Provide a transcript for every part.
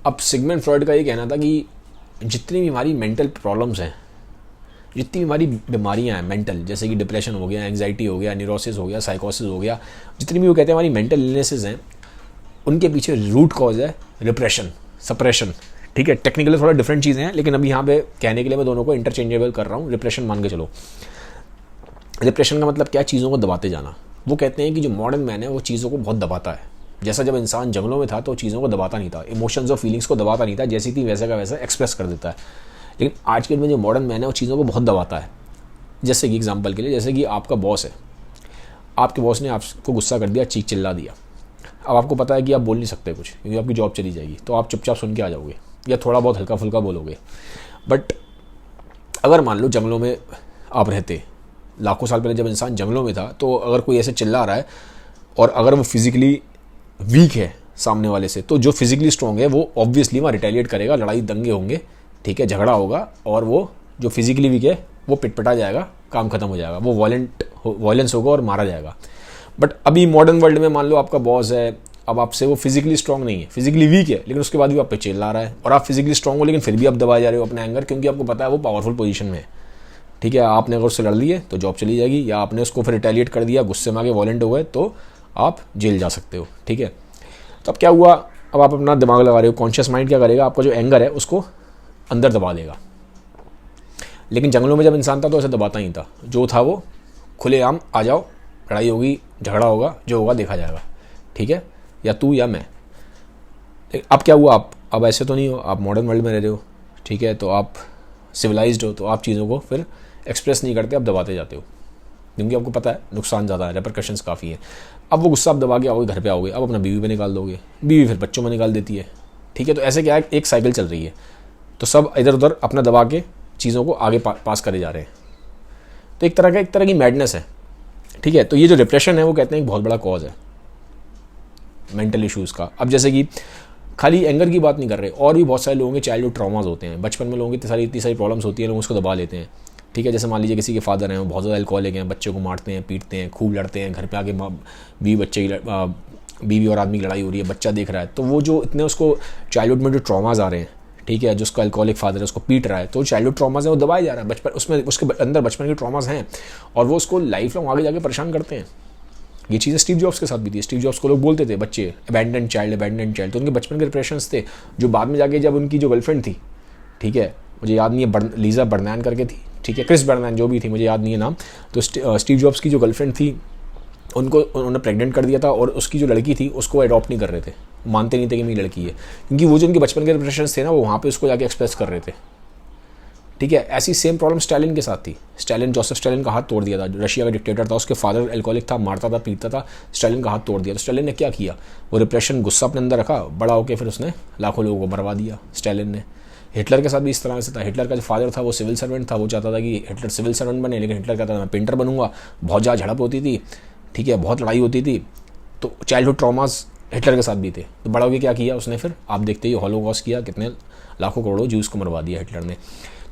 अब Sigmund Freud का ये कहना था कि जितनी भी हमारी मेंटल प्रॉब्लम्स हैं, जितनी भी हमारी बीमारियां हैं मेंटल, जैसे कि डिप्रेशन हो गया, एंग्जाइटी हो गया, न्यूरोसिस हो गया, साइकोसिस हो गया, जितनी भी वो कहते हैं हमारी मेंटल इलनेसेस हैं, उनके पीछे रूट कॉज है रिप्रेशन, सप्रेशन। ठीक है, टेक्निकली थोड़ा डिफरेंट चीज़ें हैं, लेकिन अभी यहाँ पे कहने के लिए मैं दोनों को इंटरचेंजेबल कर रहा हूँ। रिप्रेशन मान के चलो, रिप्रेशन का मतलब क्या? चीज़ों को दबाते जाना। वो कहते हैं कि जो मॉडर्न मैन है वो चीज़ों को बहुत दबाता है। जैसा जब इंसान जंगलों में था तो चीज़ों को दबाता नहीं था, इमोशंस और फीलिंग्स को दबाता नहीं था, जैसी थी वैसा का वैसा एक्सप्रेस कर देता है। लेकिन आज के में जो मॉडर्न मैन है वो चीज़ों को बहुत दबाता है। जैसे कि एग्जांपल के लिए, जैसे कि आपका बॉस है, आपके बॉस ने आपको गुस्सा कर दिया, चीख चिल्ला दिया। अब आपको पता है कि आप बोल नहीं सकते कुछ क्योंकि आपकी जॉब चली जाएगी, तो आप चुपचाप सुन के आ जाओगे या थोड़ा बहुत हल्का फुल्का बोलोगे। बट अगर मान लो जंगलों में आप रहते, लाखों साल पहले जब इंसान जंगलों में था, तो अगर कोई ऐसे चिल्ला रहा है और अगर वो फिजिकली वीक है सामने वाले से, तो जो फिजिकली स्ट्रॉन्ग है वो ऑब्वियसली वहाँ रिटेलिएट करेगा, लड़ाई दंगे होंगे, ठीक है, झगड़ा होगा, और वो जो फिजिकली वीक है वो पिटपिटा जाएगा, काम खत्म हो जाएगा, वो वायलेंस होगा और मारा जाएगा। बट अभी मॉडर्न वर्ल्ड में मान लो आपका बॉस है, अब आपसे वो फिजिकली स्ट्रॉन्ग नहीं है, फिजिकली वीक है, लेकिन उसके बाद भी आप पे चिल्ला रहा है, और आप फिजिकली स्ट्रॉन्ग हो लेकिन फिर भी आप दबाए जा रहे हो अपने एंगर, क्योंकि आपको पता है वो पावरफुल पोजीशन में है। ठीक है, आपने अगर उससे लड़ लिए तो जॉब चली जाएगी, या आपने उसको फिर रिटेलिएट कर दिया, गुस्से में आके वॉलेंट हो गए, तो आप जेल जा सकते हो। ठीक है, तो अब क्या हुआ? अब आप अपना दिमाग लगा रहे हो, कॉन्शियस माइंड क्या करेगा? आपका जो एंगर है उसको अंदर दबा देगा। लेकिन जंगलों में जब इंसान था तो ऐसे दबाता ही था, जो था वो खुलेआम आ जाओ, लड़ाई होगी, झगड़ा होगा, जो होगा देखा जाएगा। ठीक है, या तू या मैं। अब क्या हुआ? आप अब ऐसे तो नहीं हो, आप मॉडर्न वर्ल्ड में रह रहे हो, ठीक है, तो आप सिविलाइज्ड हो, तो आप चीज़ों को फिर एक्सप्रेस नहीं करते, आप दबाते जाते हो, क्योंकि आपको पता है नुकसान ज़्यादा है, रेपरकशंस काफ़ी है। अब वो गुस्सा आप दबा के आओगे, घर पे आओगे, अब अपना बीवी पे निकाल दोगे, बीवी फिर बच्चों में निकाल देती है। ठीक है, तो ऐसे क्या है, एक साइकिल चल रही है, तो सब इधर उधर अपना दबा के चीज़ों को आगे पास करे जा रहे हैं। तो एक तरह की मैडनेस है। ठीक है, तो ये जो डिप्रेशन है वो कहते हैं एक बहुत बड़ा कॉज है मेंटल इश्यूज़ का। अब जैसे कि खाली एंगर की बात नहीं कर रहे, और भी बहुत सारे लोगों के चाइल्डहुड ट्रॉमास होते हैं, बचपन में लोगों की इतनी सारी प्रॉब्लम्स होती है, लोग उसको दबा लेते हैं। ठीक है, जैसे मान लीजिए किसी के फादर हैं, वो बहुत ज़्यादा अल्कोहलिक हैं, बच्चे को मारते हैं, पीटते हैं, खूब लड़ते हैं, घर पे आके बीवी और आदमी की लड़ाई हो रही है, बच्चा देख रहा है, तो वो जो इतने उसको चाइल्डहुड में जो ट्रॉमास आ रहे हैं, ठीक है, जिसका अल्कोहलिक फादर है उसको पीट रहा है, तो चाइल्डहुड ट्रॉमास है वो दबाया जा रहा है, बचपन उसमें उसके अंदर बचपन के ट्रॉमास हैं, और वो उसको लाइफ लॉन्ग आगे जाके परेशान करते हैं। ये चीज़ें स्टीव जॉब्स के साथ भी थी। स्टीव जॉब्स को लोग बोलते थे बच्चे अबैंडन चाइल्ड, तो उनके बचपन के डिप्रेशंस थे, जो बाद में जाके जब उनकी जो गर्लफ्रेंड थी, ठीक है, मुझे याद नहीं है, लीजा बर्नैन करके थी, ठीक है, क्रिस बर्नैन जो भी थी, मुझे याद नहीं है नाम, तो स्टीव जॉब्स की जो गर्लफ्रेंड थी उनको उन्होंने प्रेग्नेंट कर दिया था, और उसकी जो लड़की थी उसको अडॉप्ट नहीं कर रहे थे, मानते नहीं थे कि मेरी लड़की है, क्योंकि वो जो उनके बचपन के डिप्रेशंस थे ना, वो वहाँ पे उसको जाके एक्सप्रेस कर रहे थे। ठीक है, ऐसी सेम प्रॉब्लम स्टालिन के साथ थी। जोसेफ स्टालिन का हाथ तोड़ दिया था, रशिया का डिक्टेटर था, उसके फादर अल्कोहलिक था, मारता था, पीटता था, स्टालिन का हाथ तोड़ दिया। तो स्टालिन ने क्या किया? वो डिप्रेशन, गुस्सा अपने अंदर रखा, बड़ा होकर फिर उसने लाखों लोगों को मरवा दिया स्टालिन ने। हिटलर के साथ भी इस तरह से था। हिटलर का जो फादर था वो सिविल सर्वेंट था, वो चाहता था कि हिटलर सिविल सर्वेंट बने, लेकिन हिटलर कहता था मैं पेंटर बनूंगा। बहुत ज़्यादा झड़प होती थी, ठीक है, बहुत लड़ाई होती थी, तो चाइल्डहुड ट्रॉमास हिटलर के साथ भी थे। तो बड़ा होकर क्या किया उसने? फिर आप देखते ही हॉलोकॉस्ट किया, कितने लाखों करोड़ों ज्यूज़ को मरवा दिया हिटलर ने।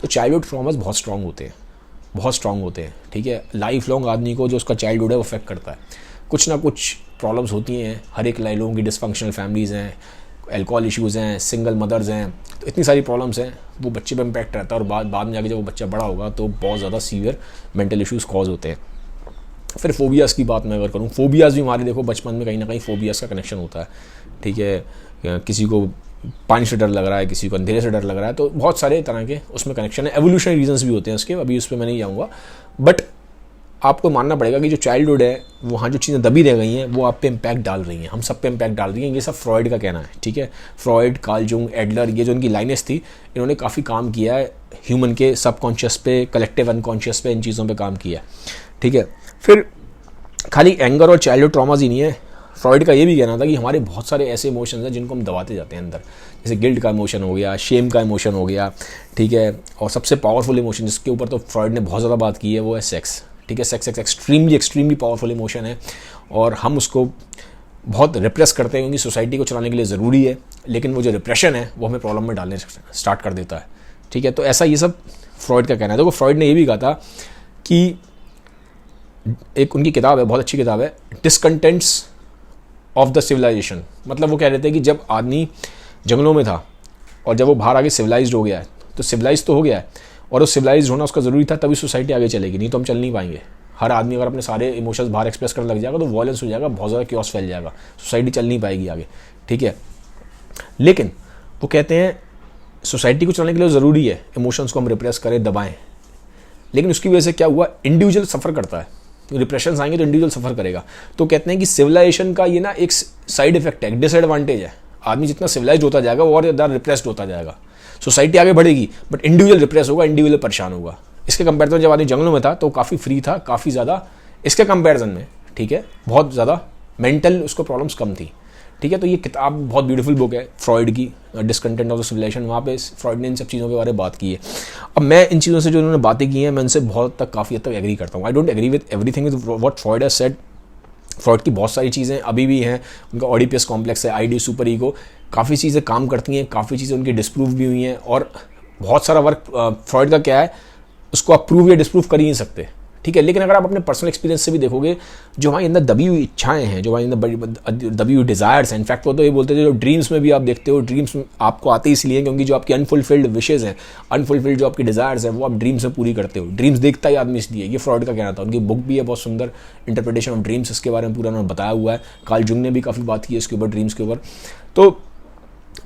तो चाइल्डहुड ट्रॉमास बहुत स्ट्रॉन्ग होते हैं, ठीक है, लाइफ लॉन्ग आदमी को जो उसका चाइल्डहुड है वो अफेक्ट करता है। कुछ ना कुछ प्रॉब्लम्स होती हैं, हर एक लोगों की डिसफंक्शनल फैमिलीज़ हैं, अल्कोहल इश्यूज़ हैं, सिंगल मदर्स हैं, तो इतनी सारी प्रॉब्लम्स हैं, वो बच्चे पे इम्पैक्ट रहता है, और बाद में जाके जब वो बच्चा बड़ा होगा तो बहुत ज़्यादा सीवियर मेंटल इश्यूज़ कॉज होते हैं। फिर फोबियाज़ की बात मैं अगर करूँ, फोबियाज़ भी हमारे देखो बचपन में कहीं ना कहीं फोबियाज़ का कनेक्शन होता है। ठीक है, किसी को पानी से डर लग रहा है, किसी को अंधेरे से डर लग रहा है, तो बहुत सारे तरह के उसमें कनेक्शन है। एवोल्यूशनरी रीजंस भी होते हैं उसके, अभी उस पर मैं नहीं जाऊँगा, बट आपको मानना पड़ेगा कि जो चाइल्डहुड है वहाँ जो चीज़ें दबी रह गई हैं वो आप पे इम्पैक्ट डाल रही हैं, हम सब पे इम्पैक्ट डाल रही हैं। ये सब फ्रॉइड का कहना है। ठीक है, फ्रॉइड, कार्ल जंग, एडलर, ये जो इनकी लाइनेस थी, इन्होंने काफ़ी काम किया है ह्यूमन के सबकॉन्शियस पे, कलेक्टिव अनकॉन्शियस पे, इन चीज़ों पे काम किया है। ठीक है, फिर खाली एंगर और चाइल्डहुड ट्रॉमाज ही नहीं है, फ्रॉइड का ये भी कहना था कि हमारे बहुत सारे ऐसे इमोशंस हैं जिनको हम दबाते जाते हैं अंदर, जैसे गिल्ट का इमोशन हो गया, शेम का इमोशन हो गया, ठीक है, और सबसे पावरफुल इमोशन जिसके ऊपर तो फ्रॉइड ने बहुत ज़्यादा बात की है वो है सेक्स। ठीक है, सेक्स एक्सट्रीमली पावरफुल इमोशन है, और हम उसको बहुत रिप्रेस करते हैं क्योंकि सोसाइटी को चलाने के लिए ज़रूरी है, लेकिन वो जो रिप्रेशन है वो हमें प्रॉब्लम में डालने स्टार्ट कर देता है। ठीक है, तो ऐसा ये सब फ्रॉइड का कहना है। देखो फ्रॉइड ने ये भी कहा था कि एक उनकी किताब है, बहुत अच्छी किताब है, डिसकंटेंट्स ऑफ द सिविलाइजेशन, मतलब वो कह रहे थे कि जब आदमी जंगलों में था और जब वो बाहर आगे सिविलाइज्ड हो गया है, तो सिविलाइज तो हो गया है, और उस सिविलाइज होना उसका ज़रूरी था, तभी सोसाइटी आगे चलेगी, नहीं तो हम चल नहीं पाएंगे। हर आदमी अगर अपने सारे इमोशंस बाहर एक्सप्रेस करने लग जाएगा तो वॉयलेंस हो जाएगा, बहुत ज़्यादा क्योस फैल जाएगा, सोसाइटी चल नहीं पाएगी आगे, ठीक है। लेकिन वो कहते हैं सोसाइटी को चलने के लिए ज़रूरी है इमोशंस को हम रिप्रेस करें, दबाएं, लेकिन उसकी वजह से क्या हुआ, इंडिविजुअल सफ़र करता है, रिप्रेशन आएंगे तो इंडिविजुअल सफ़र करेगा। तो कहते हैं कि सिविलाइजेशन का ये ना एक साइड इफेक्ट है, डिसएडवांटेज है। आदमी जितना सिविलाइज्ड होता जाएगा वो और ज़्यादा रिप्रेस्ड होता जाएगा, सोसाइटी आगे बढ़ेगी बट इंडिविजुअल रिप्रेस होगा, इंडिविजुअल परेशान होगा। इसके कंपेरिजन जब आदमी जंगलों में था तो काफ़ी फ्री था, काफ़ी ज़्यादा इसके कंपेरिजन में, ठीक है, बहुत ज़्यादा मेंटल उसको प्रॉब्लम्स कम थी, ठीक है। तो ये किताब बहुत ब्यूटीफुल बुक है फ्रॉइड की, डिसकंटेंट ऑफ द सिविलाइजेशन। वहाँ पे फ्रॉइड ने इन सब चीज़ों के बारे में बात की है। अब मैं इन चीज़ों से जो उन्होंने बातें की हैं मैं उनसे बहुत तक काफ़ी हद तक एग्री करता हूँ। I don't agree with everything with what Freud has said. Freud की बहुत सारी चीज़ें अभी भी हैं, उनका ऑडिपस कॉम्प्लेक्स है, आईडी सुपर ईगो, काफ़ी चीज़ें काम करती हैं, काफ़ी चीज़ें उनकी डिस्प्रूव भी हुई हैं, और बहुत सारा वर्क फ्रॉइड का क्या है, उसको आप प्रूव या डिस्प्रूव कर ही नहीं सकते, ठीक है। लेकिन अगर आप अपने पर्सनल एक्सपीरियंस से भी देखोगे, जो हमारे अंदर दबी हुई इच्छाएं हैं, जो हमारे अंदर दबी हुई डिज़ायर्स हैं, इनफैक्ट वो तो ये बोलते थे जो ड्रीम्स में भी आप देखते हो, ड्रीम्स आपको आते इसलिए क्योंकि जो आपकी अनफुलफिल्ड विशेज़ हैं, अनफुलफिल्ड जो आपकी डिज़ायर्स हैं, वो आप ड्रीम्स में पूरी करते हो। ड्रीम्स देखता ही आदमी इसलिए, ये फ्रॉइड का कहना था। उनकी बुक भी है बहुत सुंदर, इंटरप्रिटेशन ऑफ ड्रीम्स, इसके बारे में पूरा उन्होंने बताया हुआ है। कार्ल जुंग ने भी काफ़ी बात की है इसके ऊपर, ड्रीम्स के ऊपर। तो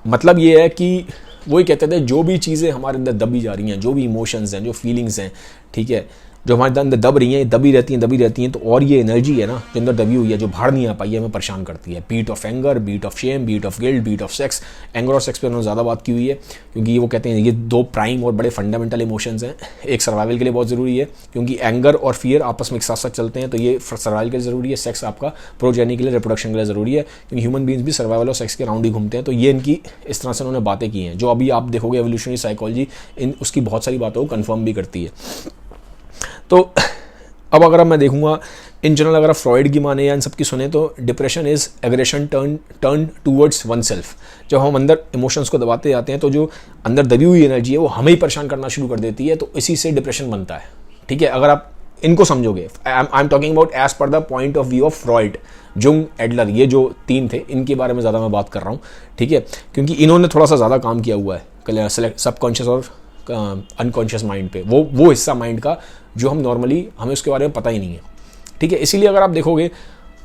मतलब ये है कि वही कहते थे जो भी चीज़ें हमारे अंदर दबी जा रही हैं, जो भी इमोशंस हैं, जो फीलिंग्स हैं, ठीक है, जो हमारे अंदर दब रही हैं, दबी रहती हैं, तो और ये एनर्जी है ना जो अंदर दबी हुई है, जो बाहर नहीं आ पाई है, हमें परेशान करती है। Beat of anger, beat of shame, beat of guilt, beat of sex. Anger और सेक्स पे उन्होंने ज़्यादा बात की हुई है, क्योंकि वो कहते हैं ये दो प्राइम और बड़े फंडामेंटल इमोशंस हैं, एक सर्वाइवल के लिए बहुत ज़रूरी है, क्योंकि एंगर और फियर आपस में एक साथ साथ चलते हैं, तो ये सर्वाइवल के लिए ज़रूरी है। सेक्स आपका प्रोजेनी के लिए, रिप्रोडक्शन के लिए ज़रूरी है, क्योंकि ह्यूमन बींग्स भी सर्वाइवल और सेक्स के राउंड ही घूमते हैं। तो ये इनकी इस तरह से उन्होंने बातें की हैं, जो अभी आप देखोगे एवोल्यूशनरी साइकोलॉजी इन उसकी बहुत सारी बातों को कन्फर्म भी करती है। तो अब अगर मैं देखूंगा इन जनरल, अगर आप फ्रॉइड की माने या इन सब की सुने, तो depression is aggression turn towards one self. जब हम अंदर इमोशंस को दबाते जाते हैं तो जो अंदर दबी हुई एनर्जी है वो हमें ही परेशान करना शुरू कर देती है, तो इसी से डिप्रेशन बनता है, ठीक है। अगर आप इनको समझोगे, I am talking about as per the point of view of Freud, Jung, Adler, ये जो तीन थे, इनके बारे में ज़्यादा मैं बात कर रहा हूँ, ठीक है, क्योंकि इन्होंने थोड़ा सा ज़्यादा काम किया हुआ है सबकॉन्शियस और अनकॉन्शियस माइंड पे, वो हिस्सा माइंड का जो हम नॉर्मली हमें उसके बारे में पता ही नहीं है, ठीक है। इसीलिए अगर आप देखोगे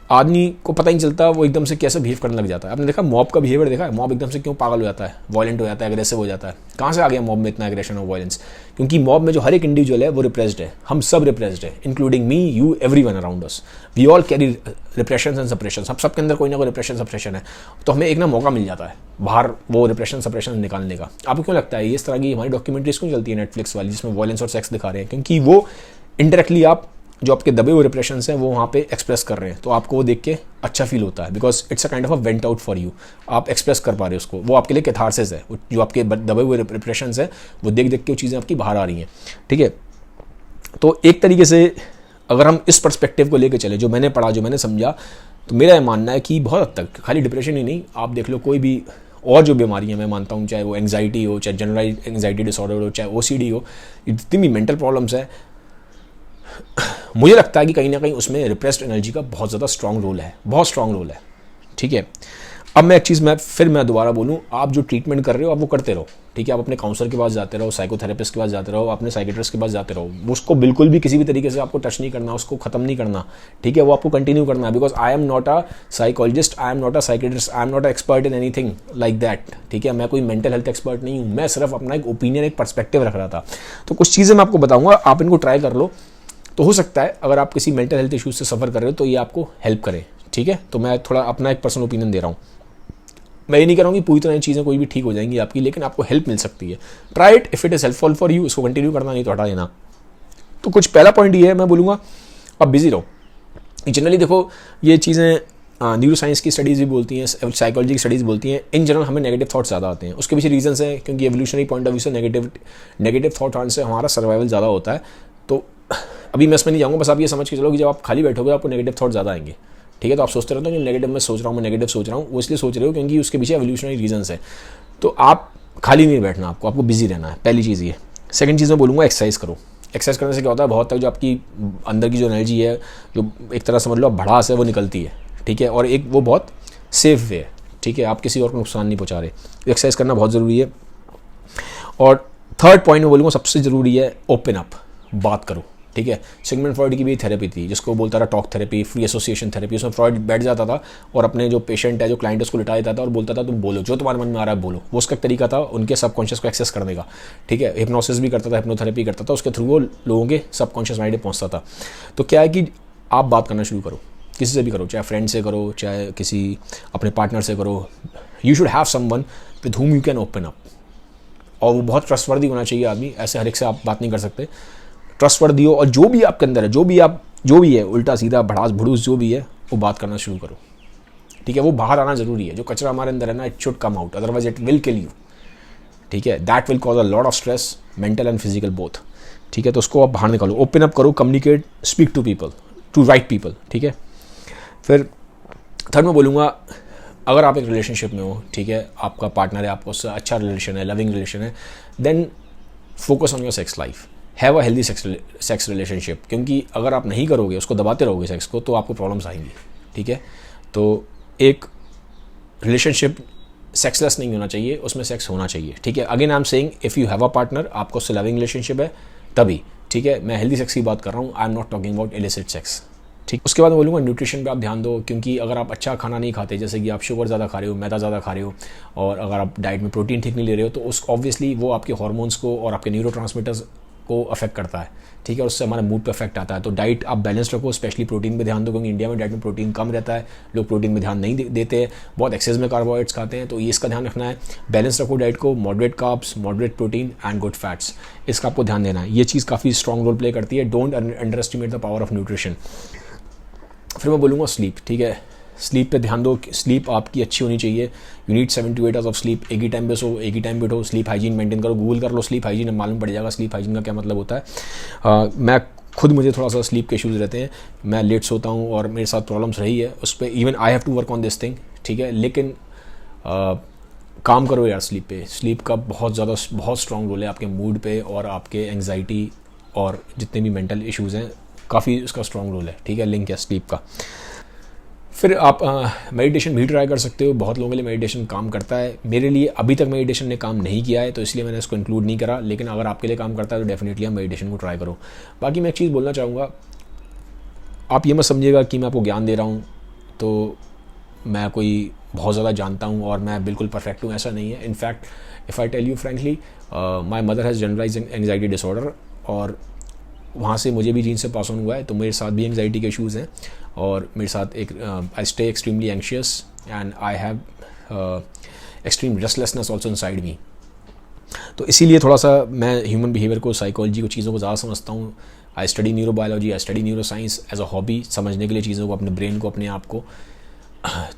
आदमी को पता ही नहीं चलता वो एकदम से कैसे बिहेव करने लग जाता है। आपने देखा मॉब का बिहेवियर देखा है, मॉब एकदम से क्यों पागल हो जाता है, वायलेंट हो जाता है, एग्रेसिव हो जाता है। कहाँ से आ गया मॉब में इतना एग्रेशन और वायलेंस? क्योंकि मॉब में जो हर एक इंडिविजुअल है वो रिप्रेस्ड है, हम सब रिप्रेस्ड है, including me, you, everyone around us, we all carry repression and suppression. हम सबके अंदर कोई ना कोई रिप्रेशन सप्रेशन है, तो हमें एक ना मौका मिल जाता है बाहर वो रिप्रेशन सप्रेशन निकालने का। आपको क्यों लगता है इस तरह की हमारी डॉक्यूमेंट्रीज क्यों चलती है नेटफ्लिक्स वाली, जिसमें वायलेंस और सेक्स दिखा रहे हैं? क्योंकि वो इनडायरेक्टली आप जो आपके दबे हुए रिप्रेशंस हैं वो वहाँ पे एक्सप्रेस कर रहे हैं, तो आपको वो देख के अच्छा फील होता है, because it's a kind of a went out for you. आप एक्सप्रेस कर पा रहे हो उसको, वो आपके लिए कैथारसिस है। जो आपके दबे हुए रिप्रेशंस हैं वो देख देख के वो चीज़ें आपकी बाहर आ रही हैं, ठीक है। तो एक तरीके से अगर हम इस पर्सपेक्टिव को लेकर चले, जो मैंने पढ़ा, जो मैंने समझा, तो मेरा ये मानना है कि बहुत हद तक खाली डिप्रेशन ही नहीं, आप देख लो कोई भी और जो बीमारियां मैं मानता हूँ, चाहे वो एंग्जाइटी हो, चाहे जनरल एंग्जाइटी डिसऑर्डर हो, चाहे OCD हो, जितनी भी मेंटल प्रॉब्लम्स है, मुझे लगता है कि कहीं ना कहीं उसमें रिप्रेस्ड एनर्जी का बहुत ज़्यादा स्ट्रॉन्ग रोल है, बहुत स्ट्रॉन्ग रोल है, ठीक है। अब मैं एक चीज़ मैं दोबारा बोलूँ, आप जो ट्रीटमेंट कर रहे हो आप वो करते रहो, ठीक है। आप अपने काउंसलर के पास जाते रहो, साइकोथेरेपिस्ट के पास जाते रहो, अपने साइकेट्रिस्ट के पास जाते रहो। उसको बिल्कुल भी किसी भी तरीके से आपको टच नहीं करना, उसको ख़त्म नहीं करना, ठीक है। वो आपको कंटिन्यू करना है, because I am not a psychologist, I am not a psychiatrist, I am not a expert in anything like that, ठीक है। मैं कोई मेंटल हेल्थ एक्सपर्ट नहीं हूँ, मैं सिर्फ अपना एक ओपिनियन, एक पर्सपेक्टिव रख रहा था। तो कुछ चीज़ें मैं आपको बताऊँगा, आप इनको ट्राई कर लो, तो हो सकता है अगर आप किसी मेंटल हेल्थ इश्यूज से सफ़र कर रहे हो तो ये आपको हेल्प करे, ठीक है। तो मैं थोड़ा अपना एक पर्सनल ओपिनियन दे रहा हूँ। मैं ये नहीं कह रहा हूँ कि पूरी तरह चीज़ें कोई भी ठीक हो जाएंगी आपकी, लेकिन आपको हेल्प मिल सकती है। Try it, if it is helpful for you, इसको कंटिन्यू करना, नहीं तो हटा देना। तो कुछ पहला पॉइंट ये है, मैं बोलूँगा आप बिजी रहो। जनरली देखो ये चीज़ें न्यूरो साइंस की स्टडीज़ भी बोलती हैं, साइकोलॉजी की स्टडीज़ बोलती हैं, इन जनरल हमें नेगेटिव थॉट्स ज़्यादा आते हैं। उसके पीछे रीजंस हैं, क्योंकि एवोल्यूशनरी पॉइंट ऑफ व्यू से नेगेटिव थॉट आने से हमारा सर्वाइवल ज़्यादा होता है। तो अभी मैं इसमें नहीं जाऊँगा, बस आप ये समझ के चलो कि जब आप खाली बैठोगे आपको नेगेटिव थॉट ज़्यादा आएंगे, ठीक है। तो आप सोचते रहते हो कि नेगेटिव में सोच रहा हूँ, मैं नेगेटिव सोच रहा हूँ, वो इसलिए सोच रहे हो क्योंकि उसके पीछे एवोल्यूशनरी रीजंस है। तो आप खाली नहीं बैठना, आपको बिजी रहना है, पहली चीज़ ये। सेकंड चीज़ मैं बोलूँगा एक्सरसाइज करो। एक्सरसाइज करने से क्या होता है, बहुत तक जो आपकी अंदर की जो एनर्जी है, जो एक तरह समझ लो भड़ास है, वो निकलती है, ठीक है। और एक वो बहुत सेफ वे है, ठीक है, आप किसी और को नुकसान नहीं पहुँचा रहे। एक्सरसाइज करना बहुत ज़रूरी है। और थर्ड पॉइंट में बोलूँगा सबसे ज़रूरी है ओपन अप, बात करो, ठीक है। सिगमंड फ्रॉइड की भी थेरेपी थी जिसको बोलता था talk therapy, free association therapy. उसमें फ्रॉइड बैठ जाता था और अपने जो पेशेंट है, जो क्लाइंट है, उसको लिटा देता था और बोलता था तुम बोलो, जो तुम्हारे मन में आ रहा है बोलो। वो उसका तरीका था उनके सबकॉन्शियस को एक्सेस करने का, ठीक है। हिप्नोसिस भी करता था, हिप्नोथेरेपी करता था, उसके थ्रू वो लोगों के सबकॉन्शियस माइंड में पहुँचता था। तो क्या है कि आप बात करना शुरू करो, किसी से भी करो, चाहे फ्रेंड से करो, चाहे किसी अपने पार्टनर से करो। You should have someone with whom you can open up, और वो बहुत ट्रस्टवर्दी होना चाहिए आदमी। ऐसे हर एक से आप बात नहीं कर सकते, ट्रस्टवर्दी हो। और जो भी आपके अंदर है, जो भी है उल्टा सीधा भड़ास भड़ूस जो भी है, वो बात करना शुरू करो, ठीक है। वो बाहर आना जरूरी है। जो कचरा हमारे अंदर है ना, it should come out, otherwise it will kill you, ठीक है। That will cause a lot of stress, mental and physical both, ठीक है। तो उसको आप बाहर निकालो, ओपन अप करो, communicate, speak to people, to right people, ठीक है। फिर थर्ड में बोलूँगा, अगर आप एक रिलेशनशिप में हो, ठीक है, आपका पार्टनर है, आपको उससे अच्छा रिलेशन है, लविंग रिलेशन है, then focus on your sex life, have a healthy sex relationship. क्योंकि अगर आप नहीं करोगे, उसको दबाते रहोगे सेक्स को, तो आपको प्रॉब्लम्स आएंगी, ठीक है। तो एक रिलेशनशिप सेक्सलेस नहीं होना चाहिए, उसमें सेक्स होना चाहिए, ठीक है। Again I am saying, if you have a partner, आपको उससे लविंग रिलेशनशिप है तभी, ठीक है। मैं हेल्दी सेक्स की बात कर रहा हूँ, I am not talking about illicit sex, ठीक। उसके बाद मैं बोलूँगा न्यूट्रिशन पे आप ध्यान दो, क्योंकि अगर आप अच्छा खाना नहीं खाते, जैसे कि आप शुगर ज़्यादा खा रहे हो, मैदा ज़्यादा खा रहे हो, और अगर आप डाइट में प्रोटीन ठीक नहीं ले रहे हो, तो उस ऑब्वियसली वो आपके हार्मोन्स को और आपके न्यूरोट्रांसमीटर्स को अफेक्ट करता है, ठीक है। उससे हमारे मूड पे अफेक्ट आता है। तो डाइट आप बैलेंस रखो, स्पेशली प्रोटीन पे ध्यान दो, क्योंकि इंडिया में डाइट में प्रोटीन कम रहता है, लोग प्रोटीन में ध्यान नहीं देते हैं, बहुत एक्सेस में कार्बोहाइड्रेट्स खाते हैं। तो ये इसका ध्यान रखना है, बैलेंस रखो डाइट को, moderate carbs, moderate protein and good fats, इसका आपको ध्यान देना है। ये चीज़ काफ़ी स्ट्रॉन्ग रोल प्ले करती है। Don't under estimate the power of nutrition. फिर मैं बोलूँगा स्लीप, ठीक है। स्लीप पे ध्यान दो, स्लीप आपकी अच्छी होनी चाहिए। You need 7 to 8 hours of sleep. एक ही टाइम पे सो, एक ही टाइम पे उठो, स्लीप हाइजीन मेंटेन करो। गूगल कर लो स्लीप हाइजीन, मालूम पड़ जाएगा स्लीप हाइजीन का क्या मतलब होता है। मैं खुद, मुझे थोड़ा सा स्लीप के इश्यूज़ रहते हैं, मैं लेट सोता हूँ और मेरे साथ प्रॉब्लम्स रही है उस पर। Even I have to work on this thing, ठीक है। लेकिन काम करो यार स्लीप पे। स्लीप का बहुत स्ट्रॉन्ग रोल है आपके मूड पे और आपके एंग्जाइटी और जितने भी मेंटल इश्यूज़ हैं, काफ़ी उसका स्ट्रॉन्ग रोल है, ठीक है, लिंक है स्लीप का। फिर आप मेडिटेशन भी ट्राई कर सकते हो। बहुत लोगों के लिए मेडिटेशन काम करता है, मेरे लिए अभी तक मेडिटेशन ने काम नहीं किया है, तो इसलिए मैंने इसको इंक्लूड नहीं करा। लेकिन अगर आपके लिए काम करता है तो डेफिनेटली आप मेडिटेशन को ट्राई करो। बाकी मैं एक चीज़ बोलना चाहूँगा, आप ये मत समझिएगा कि मैं आपको ज्ञान दे रहा हूँ तो मैं कोई बहुत ज़्यादा जानता हूँ और मैं बिल्कुल परफेक्ट हूँ, ऐसा नहीं है। In fact if I tell you frankly, my mother has generalize anxiety disorder, और वहाँ से मुझे भी जीन से पास ऑन हुआ है, तो मेरे साथ भी एंग्जाइटी के इश्यूज़ हैं। और मेरे साथ एक I stay extremely anxious and I have extreme restlessness also inside me. तो इसीलिए थोड़ा सा मैं ह्यूमन बिहेवियर को, साइकोलॉजी को, चीज़ों को ज़्यादा समझता हूँ। I study neurobiology, I study neuro science as a hobby, समझने के लिए चीज़ों को, अपने ब्रेन को, अपने आप को।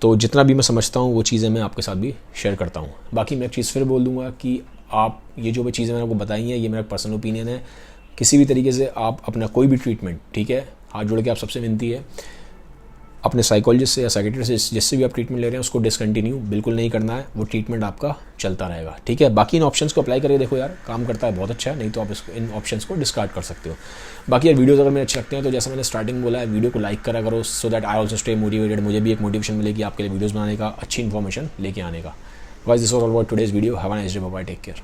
तो जितना भी मैं समझता हूँ वो चीज़ें मैं आपके साथ भी शेयर करता हूँ। बाकी मैं एक चीज़ फिर बोल दूँगा कि आप ये जो भी चीज़ें मैंने आपको बताई हैं, ये मेरा पर्सनल ओपिनियन है। किसी भी तरीके से आप अपना कोई भी ट्रीटमेंट, ठीक है, हाथ जोड़ के आप सबसे विनती है, अपने साइकोलॉजिस्ट से या साइकेट्रिस्ट से, जिससे भी आप ट्रीटमेंट ले रहे हैं, उसको डिसकंटिन्यू बिल्कुल नहीं करना है। वो ट्रीटमेंट आपका चलता रहेगा, ठीक है। बाकी इन ऑप्शंस को अप्लाई करके देखो यार, काम करता है, बहुत अच्छा है। नहीं तो आप इन ऑप्शंस को डिस्कार्ड कर सकते हो। बाकी यार वीडियोस अगर मेरे अच्छे लगते हैं तो जैसा मैंने स्टार्टिंग बोला है, वीडियो को लाइक करा करो, so that I also stay motivated. मुझे भी एक मोटिवेशन मिलेगी आपके लिए वीडियोज़ बनाने का, अच्छी इन्फॉर्मेशन लेके आने का। Guys, this was all about today's video. Have a nice day, bye bye, take care.